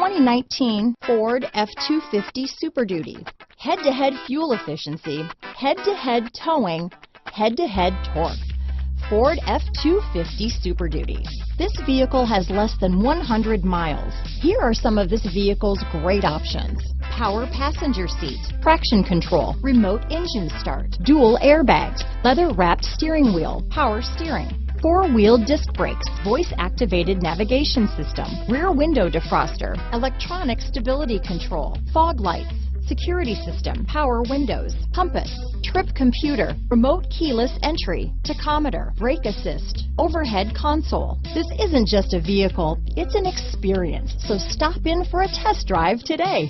2019 Ford F-250 Super Duty. Head-to-head fuel efficiency, head-to-head towing, head-to-head torque. Ford F-250 Super Duty. This vehicle has less than 100 miles. Here are some of this vehicle's great options: power passenger seat, traction control, remote engine start, dual airbags, leather-wrapped steering wheel, power steering, four-wheel disc brakes, voice-activated navigation system, rear window defroster, electronic stability control, fog lights, security system, power windows, compass, trip computer, remote keyless entry, tachometer, brake assist, overhead console. This isn't just a vehicle, it's an experience. So stop in for a test drive today.